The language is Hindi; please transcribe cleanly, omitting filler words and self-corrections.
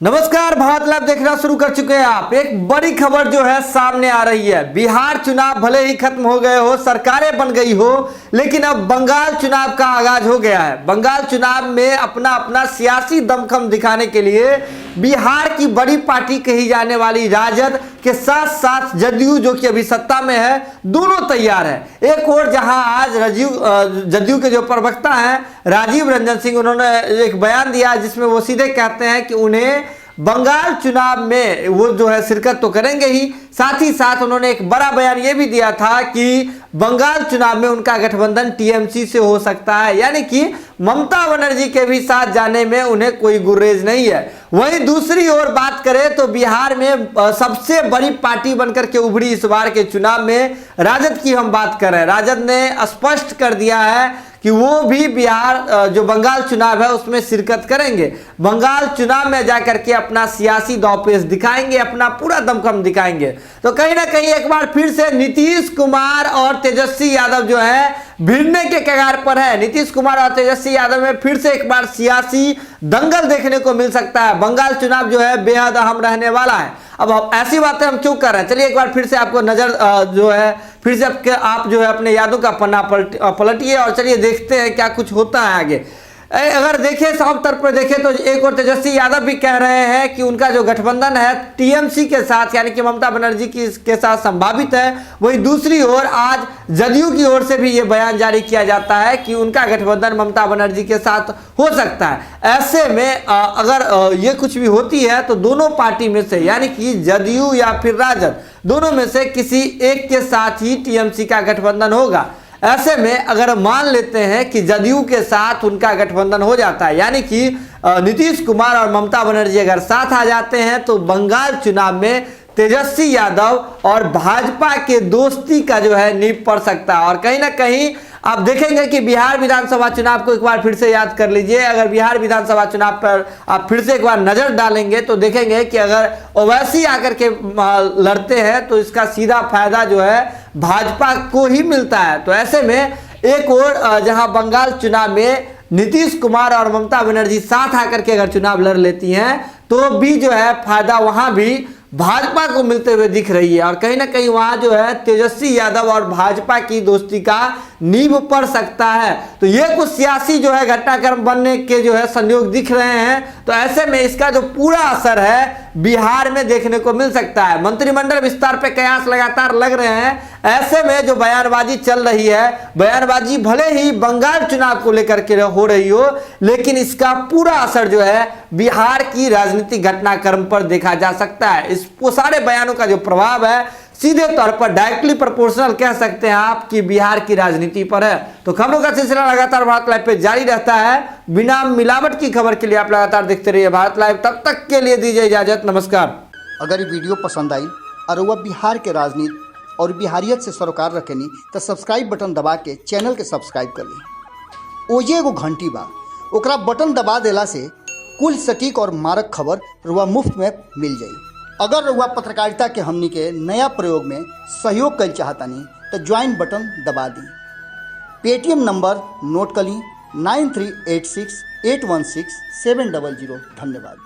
नमस्कार, भारत लाइव देखना शुरू कर चुके हैं आप। एक बड़ी खबर जो है सामने आ रही है। बिहार चुनाव भले ही खत्म हो गए हो, सरकारें बन गई हो, लेकिन अब बंगाल चुनाव का आगाज हो गया है। बंगाल चुनाव में अपना अपना सियासी दमखम दिखाने के लिए बिहार की बड़ी पार्टी कही जाने वाली राजद के साथ साथ जदयू, जो कि अभी सत्ता में है, दोनों तैयार है। एक और जहां आज जदयू के जो प्रवक्ता हैं राजीव रंजन सिंह, उन्होंने एक बयान दिया जिसमें वो सीधे कहते हैं कि उन्हें बंगाल चुनाव में वो जो है शिरकत तो करेंगे ही, साथ ही साथ उन्होंने एक बड़ा बयान ये भी दिया था कि बंगाल चुनाव में उनका गठबंधन टीएमसी से हो सकता है, यानी कि ममता बनर्जी के भी साथ जाने में उन्हें कोई गुरेज नहीं है। वहीं दूसरी ओर बात करें तो बिहार में सबसे बड़ी पार्टी बनकर के उभरी इस बार के चुनाव में राजद की हम बात कर रहे हैं। राजद ने स्पष्ट कर दिया है कि वो भी बिहार जो बंगाल चुनाव है उसमें शिरकत करेंगे। बंगाल चुनाव में जाकर के अपना सियासी दांवपेच दिखाएंगे, अपना पूरा दमखम दिखाएंगे। तो कहीं ना कहीं एक बार फिर से नीतीश कुमार और तेजस्वी यादव जो है भिड़ने के कगार पर है। नीतीश कुमार और तेजस्वी यादव में फिर से एक बार सियासी दंगल देखने को मिल सकता है। बंगाल चुनाव जो है बेहद अहम रहने वाला है। अब ऐसी बातें हम क्यों कर रहे हैं, चलिए एक बार फिर से आपको नजर जो है फिर से आप जो है अपने यादों का पन्ना पलटिए और चलिए देखते हैं क्या कुछ होता है आगे। अगर देखें साफ तौर पर देखें तो एक और तेजस्वी यादव भी कह रहे हैं कि उनका जो गठबंधन है टीएमसी के साथ, यानी कि ममता बनर्जी के साथ संभावित है। वहीं दूसरी ओर आज जदयू की ओर से भी ये बयान जारी किया जाता है कि उनका गठबंधन ममता बनर्जी के साथ हो सकता है। ऐसे में अगर ये कुछ भी होती है तो दोनों पार्टी में से, यानी कि जदयू या फिर राजद, दोनों में से किसी एक के साथ ही टीएमसी का गठबंधन होगा। ऐसे में अगर मान लेते हैं कि जदयू के साथ उनका गठबंधन हो जाता है, यानी कि नीतीश कुमार और ममता बनर्जी अगर साथ आ जाते हैं, तो बंगाल चुनाव में तेजस्वी यादव और भाजपा के दोस्ती का जो है नींव पड़ सकता है। और कहीं ना कहीं आप देखेंगे कि बिहार विधानसभा चुनाव को एक बार फिर से याद कर लीजिए। अगर बिहार विधानसभा चुनाव पर आप फिर से एक बार नजर डालेंगे तो देखेंगे कि अगर ओवैसी आकर के लड़ते हैं तो इसका सीधा फायदा जो है भाजपा को ही मिलता है। तो ऐसे में एक और जहां बंगाल चुनाव में नीतीश कुमार और ममता बनर्जी साथ आकर के अगर चुनाव लड़ लेती हैं तो भी जो है फायदा वहां भी भाजपा को मिलते हुए दिख रही है। और कहीं ना कहीं वहां जो है तेजस्वी यादव और भाजपा की दोस्ती का नींव पड़ सकता है। तो ये कुछ सियासी जो है घटनाक्रम बनने के जो है संयोग दिख रहे हैं। तो ऐसे में इसका जो पूरा असर है बिहार में देखने को मिल सकता है। मंत्रिमंडल विस्तार पे कयास लगातार लग रहे हैं। ऐसे में जो बयानबाजी चल रही है, बयानबाजी भले ही बंगाल चुनाव को लेकर के हो रही हो, लेकिन इसका पूरा असर जो है बिहार की राजनीतिक घटनाक्रम पर देखा जा सकता है। इस सारे बयानों का जो प्रभाव है सीधे तौर पर डायरेक्टली प्रोपोर्शनल कह सकते हैं आप कि बिहार की राजनीति पर है। तो खबरों का सिलसिला लगातार भारत लाइव पे जारी रहता है। बिना मिलावट की खबर के लिए आप लगातार देखते रहिए भारत लाइव। तब तक के लिए दीजिए इजाजत, नमस्कार। अगर ये वीडियो पसंद आई और वह बिहार के राजनीति और बिहारियत से सरोकार रखेनी तो सब्सक्राइब बटन दबा के चैनल के सब्सक्राइब कर ली। ओजे एगो घंटी बा, ओकरा बटन दबा देला से कुल सटीक और मारक खबर रुआ मुफ्त में मिल जाई। अगर रुआ पत्रकारिता के हमनी के नया प्रयोग में सहयोग कर चाहतानी तो ज्वाइन बटन दबा दी। पेटीएम नंबर नोट कर ली 9386816700। धन्यवाद।